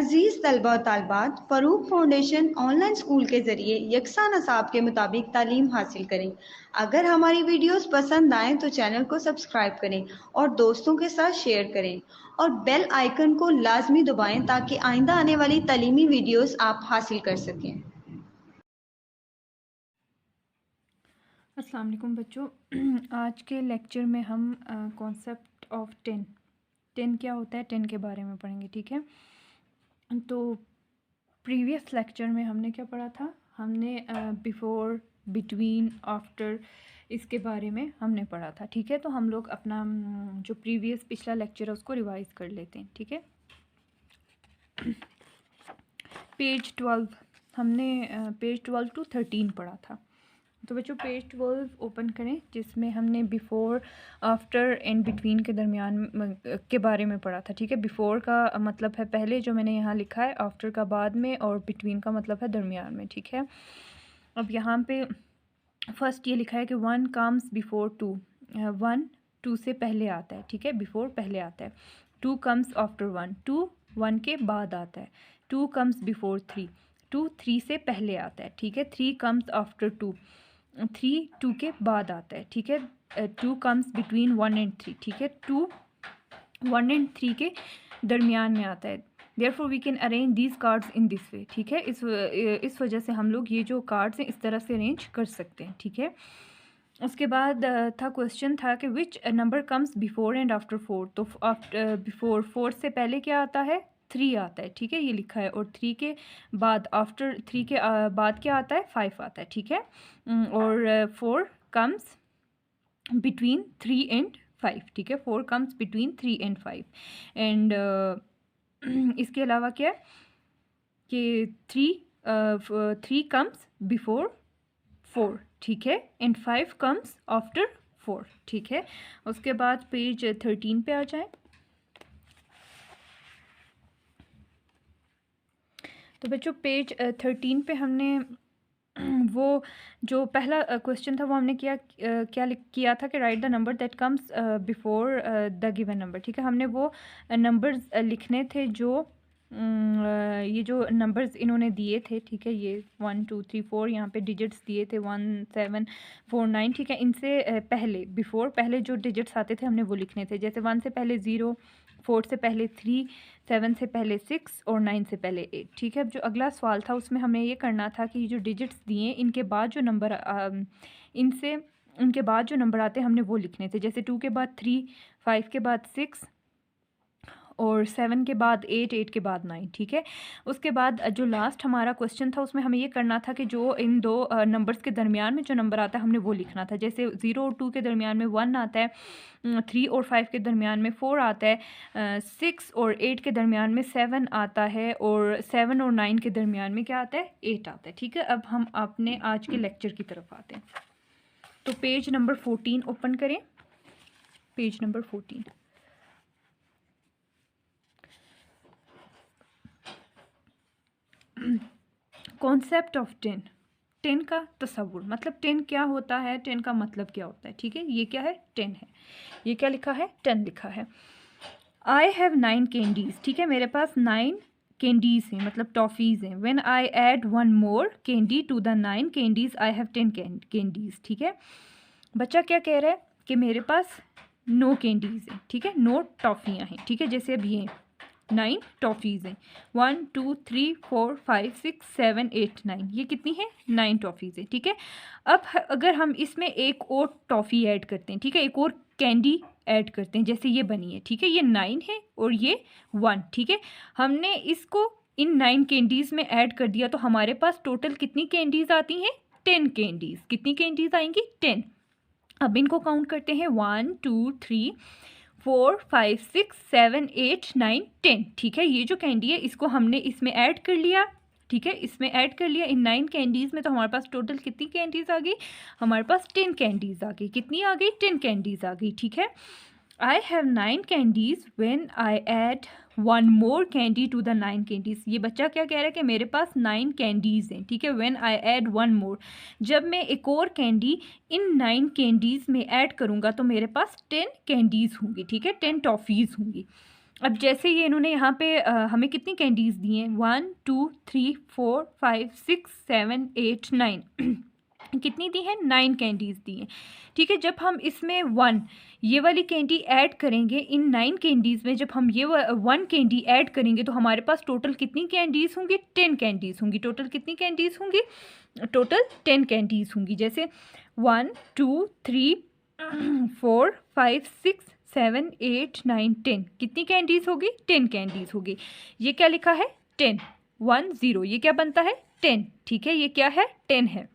अजीज़ तलबा और तालबात, Farooq foundation online school के ज़रिए यकसा नसाब के मुताबिक तालीम हासिल करें। अगर हमारी वीडियोस पसंद आएँ तो चैनल को सब्सक्राइब करें और दोस्तों के साथ शेयर करें और बेल आइकन को लाजमी दबाएं ताकि आइंदा आने वाली तालीमी वीडियोस आप हासिल कर सकें। अस्सलाम वालेकुम बच्चों। आज के लेक्चर में हम कॉन्सेप्ट ऑफ टेन क्या होता है, टेन के बारे में पढ़ेंगे। ठीक है, तो प्रीवियस लेक्चर में हमने क्या पढ़ा था? हमने बिफोर, बिटवीन, आफ्टर, इसके बारे में हमने पढ़ा था। ठीक है, तो हम लोग अपना जो प्रीवियस पिछला लेक्चर है उसको रिवाइज कर लेते हैं। ठीक है, पेज 12 हमने पेज 12 to 13 पढ़ा था। तो बच्चों पेज 12 ओपन करें, जिसमें हमने बिफ़ोर, आफ्टर एंड बिटवीन के दरमियान के बारे में पढ़ा था। ठीक है, बिफ़ोर का मतलब है पहले, जो मैंने यहाँ लिखा है, आफ्टर का बाद में, और बिटवीन का मतलब है दरमियान में। ठीक है, अब यहाँ पे फर्स्ट ये लिखा है कि 1 कम्स बिफोर 2। 1 2 से पहले आता है। ठीक है, बिफोर पहले आता है। 2 कम्स आफ्टर 1। 2 1 के बाद आता है। 2 कम्स बिफोर 3। 2 3 से पहले आता है। ठीक है, 3 कम्स आफ्टर 2। 3 2 के बाद आता है। ठीक है, 2 कम्स बिटवीन 1 एंड 3। ठीक है, 2 1 एंड 3 के दरमियान में आता है। Therefore we can arrange these cards in this way. ठीक है, इस वजह से हम लोग ये जो कार्ड्स हैं इस तरह से अरेंज कर सकते हैं। ठीक है, उसके बाद क्वेश्चन था कि विच number comes before and after 4। तो आफ्टर बिफोर 4 से पहले क्या आता है? 3 आता है। ठीक है, ये लिखा है। और 3 के बाद, आफ्टर 3 के बाद क्या आता है? 5 आता है। ठीक है, और 4 कम्स बिटवीन 3 एंड 5। ठीक है, 4 कम्स बिटवीन 3 एंड 5। एंड इसके अलावा क्या है कि 3 कम्स बिफोर 4। ठीक है, एंड 5 कम्स आफ्टर 4। ठीक है, उसके बाद पेज 13 पे आ जाए। तो बच्चों पेज 13 पे हमने वो जो पहला क्वेश्चन था वो हमने किया था कि right the number that comes before the given number. ठीक है, हमने वो नंबर्स लिखने थे जो ये जो नंबर्स इन्होंने दिए थे। ठीक है, ये 1 2 3 4 यहाँ पे डिजिट्स दिए थे, 1 7 4 9। ठीक है, इनसे पहले, बिफोर पहले जो डिजिट्स आते थे हमने वो लिखने थे। जैसे 1 से पहले 0, 4 से पहले 3, 7 से पहले 6 और 9 से पहले 8। ठीक है, अब जो अगला सवाल था उसमें हमें ये करना था कि जो डिजिट्स दिए इनके बाद जो नंबर इनसे इनके बाद जो नंबर आते हैं हमने वो लिखने थे। जैसे 2 के बाद 3, 5 के बाद 6 और 7 के बाद 8, 8 के बाद 9। ठीक है, उसके बाद जो लास्ट हमारा क्वेश्चन था उसमें हमें ये करना था कि जो इन दो नंबर्स के दरमियान में जो नंबर आता है हमने वो लिखना था। जैसे 0 और 2 के दरमियान में 1 आता है, 3 और 5 के दरमियान में 4 आता है, 6 और 8 के दरमियान में 7 आता है, और 7 और 9 के दरमियान में क्या आता है? 8 आता है। ठीक है, अब हम अपने आज के लेक्चर की तरफ आते हैं। तो पेज नंबर 14 ओपन करें, पेज नंबर 14। Concept of 10। 10 का तस्वुर, मतलब 10 क्या होता है, 10 का मतलब क्या होता है। ठीक है, ये क्या है? 10 है। ये क्या लिखा है? 10 लिखा है। I have 9 candies. ठीक है, मेरे पास 9 कैंडीज़ हैं, मतलब टॉफ़ीज़ हैं। When I add 1 more candy to the 9 candies I have 10 candies. ठीक है, बच्चा क्या कह रहा है कि मेरे पास 9 कैंडीज़ हैं। ठीक है, 9 टॉफ़ियाँ हैं। ठीक है, जैसे अब ये 9 टॉफ़ीज़ हैं। 1 2 3 4 5 6 7 8 9, ये कितनी है? 9 टॉफ़ीज़ हैं। ठीक है, अब अगर हम इसमें एक और टॉफ़ी ऐड करते हैं, ठीक है, एक और कैंडी ऐड करते हैं, जैसे ये बनी है। ठीक है, ये 9 है और ये 1। ठीक है, हमने इसको इन 9 कैंडीज़ में ऐड कर दिया तो हमारे पास टोटल कितनी कैंडीज़ आती हैं? 10 कैंडीज़। कितनी कैंडीज़ आएंगी? 10। अब इनको काउंट करते हैं, 1 2 3 4 5 6 7 8 9 10। ठीक है, ये जो कैंडी है इसको हमने इसमें ऐड कर लिया। ठीक है, इसमें ऐड कर लिया इन 9 कैंडीज़ में, तो हमारे पास टोटल कितनी कैंडीज़ आ गई? हमारे पास 10 कैंडीज़ आ गई। कितनी आ गई? 10 कैंडीज़ आ गई। ठीक है, I have 9 candies when I add 1 more candy to the 9 candies. ये बच्चा क्या कह रहा है कि मेरे पास 9 कैंडीज़ हैं। ठीक है, व्हेन आई ऐड 1 मोर, जब मैं एक और कैंडी इन 9 कैंडीज़ में ऐड करूँगा तो मेरे पास 10 कैंडीज़ होंगी। ठीक है, 10 टॉफ़ीज़ होंगी। अब जैसे ये इन्होंने यहाँ पे हमें कितनी कैंडीज़ दी हैं, 1 2 3 4 5 6 7 8 9 कितनी दी है, 9 कैंडीज़ दी हैं। ठीक है, जब हम इसमें 1 ये वाली कैंडी ऐड करेंगे इन 9 कैंडीज़ में, जब हम ये 1 कैंडी ऐड करेंगे तो हमारे पास टोटल कितनी कैंडीज़ होंगी, 10 कैंडीज़ होंगी। टोटल कितनी कैंडीज़ होंगी, टोटल 10 कैंडीज़ होंगी। जैसे 1 2 3 4 5 6 7 8 9 10 कितनी कैंडीज़ होगी, 10 कैंडीज़ होगी। ये क्या लिखा है, 10 1 0, ये क्या बनता है, 10। ठीक है, ये क्या है, 10 है।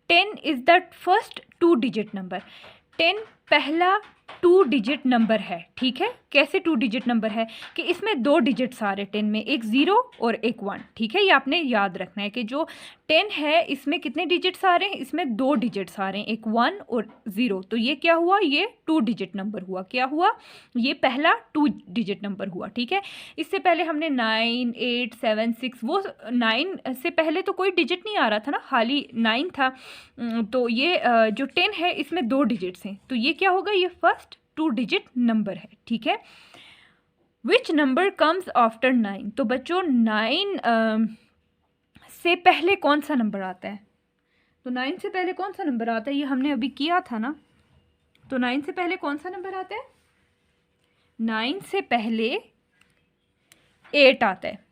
10 is the first 2 digit number. 10 पहला 2 डिजिट नंबर है। ठीक है, कैसे 2 डिजिट नंबर है कि इसमें 2 डिजिट्स आ रहे 10 में, एक 0 और एक 1। ठीक है, ये आपने याद रखना है कि जो 10 है इसमें कितने डिजिट्स आ रहे हैं, इसमें 2 डिजिट्स आ रहे हैं, एक 1 और 0। तो ये क्या हुआ, ये 2 डिजिट नंबर हुआ। क्या हुआ, ये पहला 2 डिजिट नंबर हुआ। ठीक है, इससे पहले हमने 9 8 7 6, वो 9 से पहले तो कोई डिजिट नहीं आ रहा था ना, खाली 9 था। तो ये जो 10 है इसमें 2 डिजिट्स हैं, तो ये क्या होगा, ये फर्स्ट 2 डिजिट नंबर है। ठीक है, विच नंबर कम्स आफ्टर 9। तो बच्चों 9 से पहले कौन सा नंबर आता है, तो 9 से पहले कौन सा नंबर आता है, ये हमने अभी किया था ना। तो 9 से पहले कौन सा नंबर आता है, 9 से पहले 8 आता है।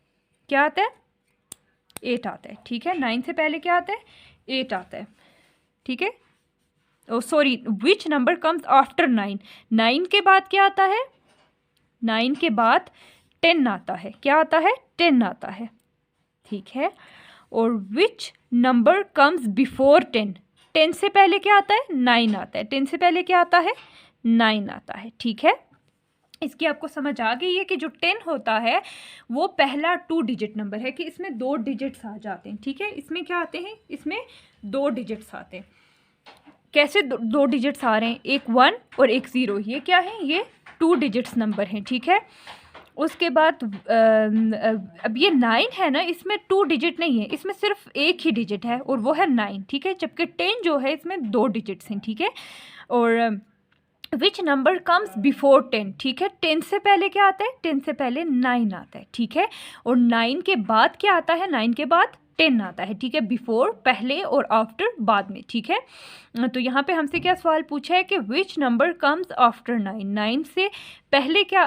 क्या आता है, 8 आता है। ठीक है, 9 से पहले क्या आता है, 8 आता है। ठीक है, oh sorry, which number comes after 9। 9 के बाद क्या आता है, 9 के बाद 10 आता है। क्या आता है, 10 आता है। ठीक है, और विच नंबर कम्स बिफोर 10। 10 से पहले क्या आता है, 9 आता है। 10 से पहले क्या आता है, 9 आता है। ठीक है, इसकी आपको समझ आ गई है कि जो 10 होता है वो पहला 2 डिजिट नंबर है, कि इसमें 2 डिजिट्स आ जाते हैं। ठीक है, इसमें क्या आते हैं, इसमें 2 डिजिट्स आते हैं। कैसे 2 डिजिट्स आ रहे हैं, एक 1 और एक 0, ये क्या है, ये 2 डिजिट्स नंबर हैं। ठीक है, उसके बाद अब ये 9 है ना, इसमें 2 डिजिट नहीं है, इसमें सिर्फ एक ही डिजिट है और वो है 9। ठीक है, जबकि 10 जो है इसमें 2 डिजिट्स हैं। ठीक है, और विच नंबर कम्स बिफोर 10। ठीक है, 10 से पहले क्या आता है, 10 से पहले 9 आता है। ठीक है, और 9 के बाद क्या आता है, 9 के बाद 10 आता है। ठीक है, बिफोर पहले और आफ्टर बाद में। ठीक है, तो यहाँ पे हमसे क्या सवाल पूछा है कि विच नंबर कम्स आफ्टर 9। 9 से पहले क्या,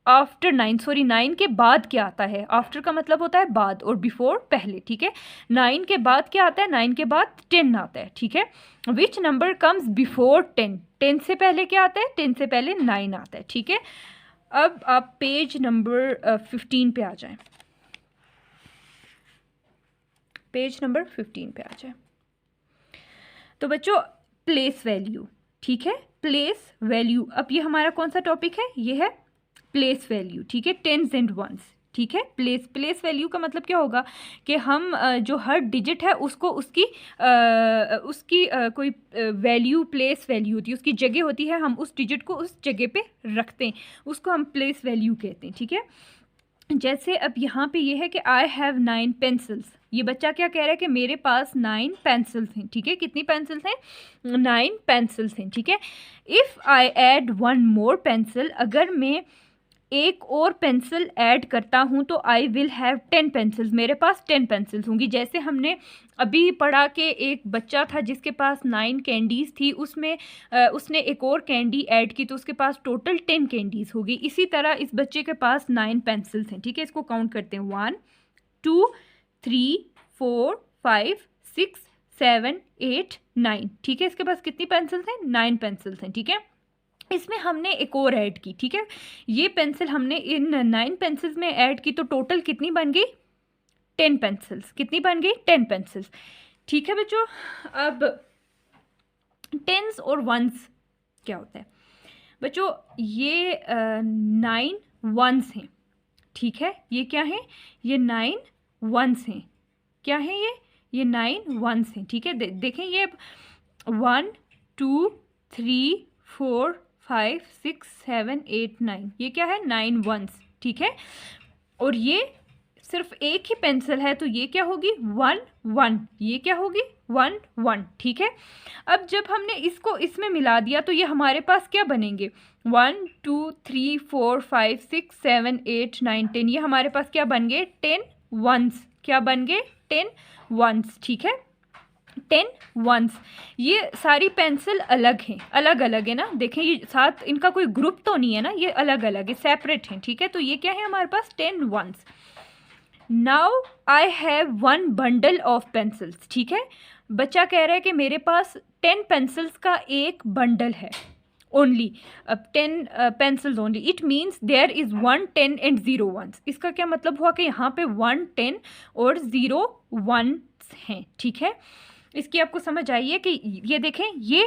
आफ्टर 9, सॉरी 9 के बाद क्या आता है, आफ्टर का मतलब होता है बाद और बिफोर पहले। ठीक है, 9 के बाद क्या आता है, 9 के बाद 10 आता है। ठीक है, विच नंबर कम्स बिफोर 10। 10 से पहले क्या आता है, 10 से पहले 9 आता है। ठीक है, अब आप पेज नंबर 15 पे आ जाएं, पेज नंबर 15 पे आ जाएं। तो बच्चों प्लेस वैल्यू, ठीक है, प्लेस वैल्यू, अब ये हमारा कौन सा टॉपिक है, ये है प्लेस वैल्यू। ठीक है, टेंस एंड वंस। ठीक है, प्लेस वैल्यू का मतलब क्या होगा कि हम जो हर डिजिट है उसको उसकी कोई वैल्यू, प्लेस वैल्यू होती है, उसकी जगह होती है, हम उस डिजिट को उस जगह पे रखते हैं, उसको हम प्लेस वैल्यू कहते हैं। ठीक है, जैसे अब यहाँ पे ये है कि आई हैव 9 पेंसिल्स। ये बच्चा क्या कह रहा है कि मेरे पास 9 पेंसिल्स हैं। ठीक है, कितनी पेंसिल्स हैं, 9 पेंसिल्स हैं। ठीक है, if I add 1 more pencil, अगर मैं एक और पेंसिल ऐड करता हूँ तो आई विल हैव 10 पेंसिल्स, मेरे पास 10 पेंसिल्स होंगी। जैसे हमने अभी पढ़ा कि एक बच्चा था जिसके पास 9 कैंडीज़ थी, उसमें उसने एक और कैंडी ऐड की तो उसके पास टोटल 10 कैंडीज़ होगी। इसी तरह इस बच्चे के पास 9 पेंसिल्स हैं। ठीक है, इसको काउंट करते हैं, 1 2 3 4 5 6 7 8 9। ठीक है, इसके पास कितनी पेंसिल्स हैं, 9 पेंसिल्स हैं। ठीक है, इसमें हमने एक और ऐड की। ठीक है, ये पेंसिल हमने इन 9 पेंसिल्स में ऐड की तो टोटल कितनी बन गई, 10 पेंसिल्स। कितनी बन गई, 10 पेंसिल्स। ठीक है बच्चों, अब टेंस और वंस क्या होता है बच्चों, ये 9 वंस हैं। ठीक है, ये क्या है, ये 9 वंस हैं। क्या है ये 9 वंस हैं। ठीक है, देखें ये 1 2 3 4 5 6 7 8 9, ये क्या है, 9 वंस। ठीक है, और ये सिर्फ एक ही पेंसिल है तो ये क्या होगी 1 1, ये क्या होगी 1 1, ठीक है। अब जब हमने इसको इसमें मिला दिया तो ये हमारे पास क्या बनेंगे 1 2 3 4 5 6 7 8 9 10, ये हमारे पास क्या बन गए 10 वंस, क्या बन गए 10 वंस, ठीक है 10 वंस। ये सारी पेंसिल अलग हैं, अलग अलग है ना, देखें ये साथ इनका कोई ग्रुप तो नहीं है ना, ये अलग अलग है, सेपरेट हैं, ठीक है। तो ये क्या है हमारे पास 10 ones. Now I have 1 bundle of pencils, ठीक है। बच्चा कह रहा है कि मेरे पास 10 पेंसिल्स का एक बंडल है, only 10 pencils only, it means there is 1 10 and 0 1। इसका क्या मतलब हुआ कि यहाँ पे 1 10 और 0 1 हैं, ठीक है। इसकी आपको समझ आई है कि ये देखें ये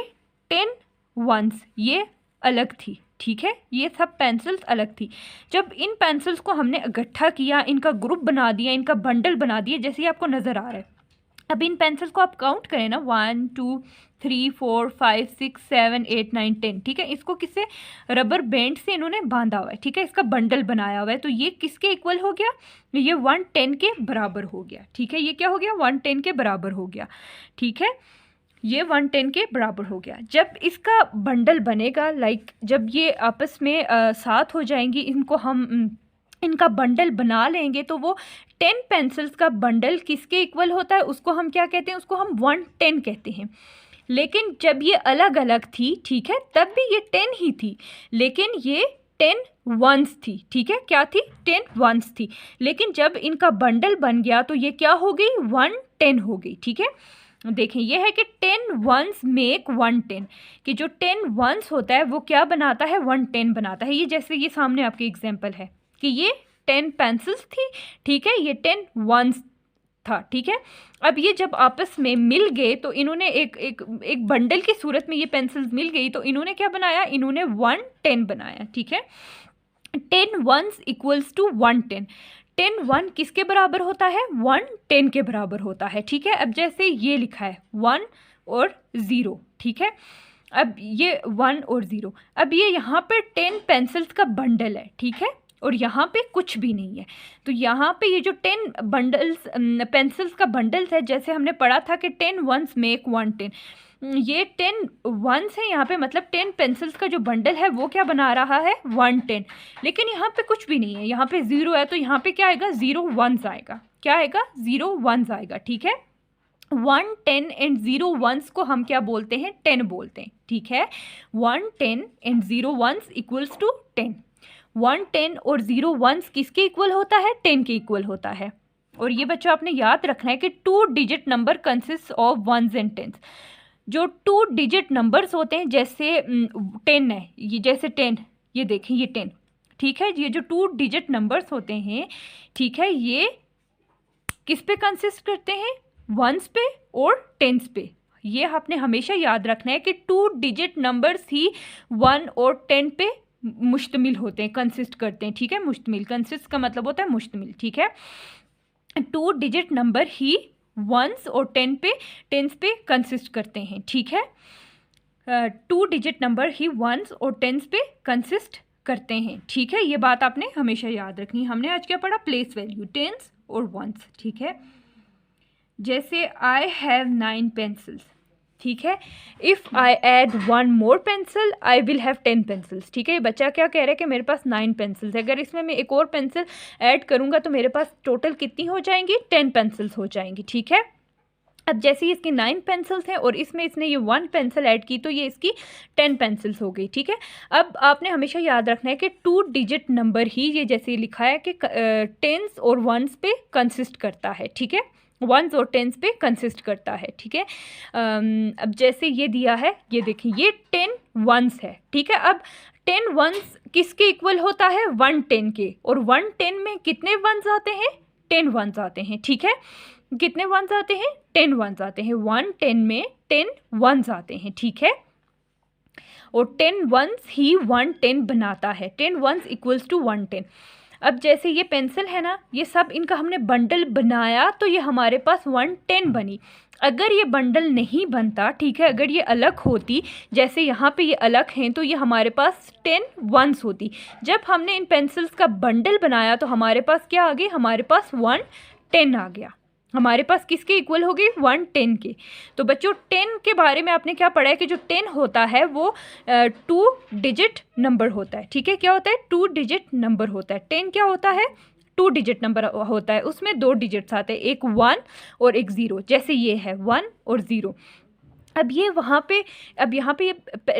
10 वंस ये अलग थी, ठीक है, ये सब पेंसिल्स अलग थी। जब इन पेंसिल्स को हमने इकट्ठा किया, इनका ग्रुप बना दिया, इनका बंडल बना दिया, जैसे ही आपको नज़र आ रहा है। अब इन पेंसिल्स को आप काउंट करें ना 1 2 3 4 5 6 7 8 9 10, ठीक है। इसको किससे रबर बैंड से इन्होंने बांधा हुआ है, ठीक है, इसका बंडल बनाया हुआ है। तो ये किसके इक्वल हो गया, ये 1 10 के बराबर हो गया, ठीक है। ये क्या हो गया 1 10 के बराबर हो गया, ठीक है, ये 1 10 के बराबर हो गया। जब इसका बंडल बनेगा जब ये आपस में साथ हो जाएंगी, इनको हम इनका बंडल बना लेंगे तो वो 10 पेंसिल्स का बंडल किसके इक्वल होता है, उसको हम क्या कहते हैं, उसको हम 1 10 कहते हैं। लेकिन जब ये अलग अलग थी, ठीक है, तब भी ये 10 ही थी, लेकिन ये 10 वंस थी, ठीक है, क्या थी 10 वंस थी। लेकिन जब इनका बंडल बन गया तो ये क्या हो गई 1 10 हो गई, ठीक है। देखें ये है कि 10 वंस मेक 1 10, कि जो 10 वंस होता है वो क्या बनाता है 1 10 बनाता है। ये जैसे ये सामने आपके एग्जाम्पल है कि ये 10 पेंसिल्स थी, ठीक है, ये 10 वंस था, ठीक है। अब ये जब आपस में मिल गए तो इन्होंने एक बंडल की सूरत में ये पेंसिल्स मिल गई, तो इन्होंने क्या बनाया, इन्होंने 1 10 बनाया, ठीक है। 10 वंस इक्वल्स टू 1 10, 10 1 किसके बराबर होता है 1 10 के बराबर होता है, ठीक है। अब जैसे ये लिखा है 1 और 0, ठीक है, अब ये 1 और 0, अब ये यहाँ पे 10 पेंसिल्स का बंडल है, ठीक है, और यहाँ पे कुछ भी नहीं है। तो यहाँ पे ये जो 10 बंडल्स पेंसिल्स का बंडल्स है, जैसे हमने पढ़ा था कि 10 वंस मेक 1 10, ये 10 वंस है यहाँ पे, मतलब 10 पेंसिल्स का जो बंडल है वो क्या बना रहा है 1 10। लेकिन यहाँ पे कुछ भी नहीं है, यहाँ पे 0 है, तो यहाँ पे क्या आएगा 0 वंस आएगा, क्या आएगा 0 वंस आएगा, ठीक है। 1 10 एंड 0 वंस को हम क्या बोलते हैं 10 बोलते हैं, ठीक है। 1 10 एंड 0 वंस इक्वल्स टू 10। 1 10 और 0 वंस किसके इक्वल होता है 10 के इक्वल होता है। और ये बच्चों आपने याद रखना है कि 2 digit number consist of ones and tens. जो 2 डिजिट नंबर्स होते हैं, जैसे 10 है, ये जैसे 10, ये देखें ये 10, ठीक है, ये जो 2 डिजिट नंबर्स होते हैं, ठीक है, ये किस पे कंसिस्ट करते हैं वंस पे और टेंस पे। ये आपने हमेशा याद रखना है कि 2 डिजिट नंबर्स ही 1 और 10 पे मुश्तमिल होते हैं, कंसिस्ट करते हैं, ठीक है। मुश्तमिल, कंसिस्ट का मतलब होता है मुश्तमिल, ठीक है। 2 डिजिट नंबर ही वंस और 10 पे टेंस पे कंसिस्ट करते हैं, ठीक है। 2 डिजिट नंबर ही वंस और टेंस पे कंसिस्ट करते हैं, ठीक है। ये बात आपने हमेशा याद रखनी। हमने आज क्या पढ़ा, प्लेस वैल्यू, टेंस और वंस, ठीक है। जैसे आई हैव 9 पेंसिल्स, ठीक है, if I add 1 more pencil I will have 10 pencils, ठीक है। ये बच्चा क्या कह रहा है कि मेरे पास 9 पेंसिल्स है, अगर इसमें मैं एक और पेंसिल ऐड करूँगा तो मेरे पास टोटल कितनी हो जाएंगी 10 पेंसिल्स हो जाएंगी, ठीक है। अब जैसे इसकी 9 पेंसिल्स हैं और इसमें इसने ये 1 पेंसिल ऐड की तो ये इसकी 10 पेंसिल्स हो गई, ठीक है। अब आपने हमेशा याद रखना है कि 2 डिजिट नंबर ही, ये जैसे लिखा है कि टेंस और वंस पे कंसिस्ट करता है, ठीक है, वंस और टेंस पे कंसिस्ट करता है, ठीक है। अब जैसे ये दिया है, ये देखिए ये 10 वंस है, ठीक है। अब 10 वंस किसके इक्वल होता है 1 10 के, और 1 10 में कितने वंस आते हैं 10 वंस आते हैं, ठीक है। कितने वंस आते हैं 10 वंस आते हैं, 1 10 में 10 वंस आते हैं, ठीक है। और 10 वंस ही 1 10 बनाता है, 10 वंस इक्वल्स टू 1 10। अब जैसे ये पेंसिल है ना, ये सब इनका हमने बंडल बनाया तो ये हमारे पास 1 10 बनी। अगर ये बंडल नहीं बनता, ठीक है, अगर ये अलग होती, जैसे यहाँ पे ये अलग हैं, तो ये हमारे पास 10 वंस होती। जब हमने इन पेंसिल्स का बंडल बनाया तो हमारे पास क्या आ गई, हमारे पास 110 आ गया। हमारे पास किसके इक्वल हो गई, 110 के। तो बच्चों 10 के बारे में आपने क्या पढ़ा है कि जो 10 होता है वो 2 डिजिट नंबर होता है, ठीक है। क्या होता है, 2 डिजिट नंबर होता है। 10 क्या होता है, 2 डिजिट नंबर होता है, उसमें 2 डिजिट्स आते हैं, एक 1 और एक 0, जैसे ये है 1 और 0। अब ये वहाँ पे, अब यहाँ पे ये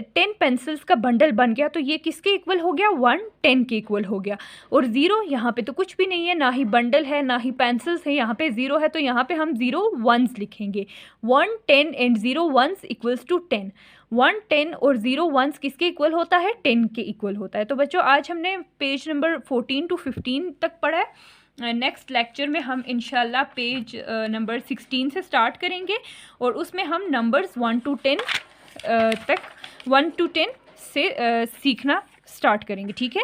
10 पेंसिल्स का बंडल बन गया, तो ये किसके इक्वल हो गया, 110 के इक्वल हो गया। और 0 यहाँ पे तो कुछ भी नहीं है, ना ही बंडल है ना ही पेंसिल्स है, यहाँ पे 0 है, तो यहाँ पे हम 0 वंस लिखेंगे। 110 एंड 0 वंस इक्वल्स टू 10। 110 और 0 वंस किसके इक्वल होता है, 10 के इक्वल होता है। तो बच्चों आज हमने पेज नंबर 14 to 15 तक पढ़ा है। नेक्स्ट लेक्चर में हम इंशाल्लाह पेज नंबर 16 से स्टार्ट करेंगे और उसमें हम नंबर्स 1 to 10 तक 1 to 10 से सीखना स्टार्ट करेंगे, ठीक है।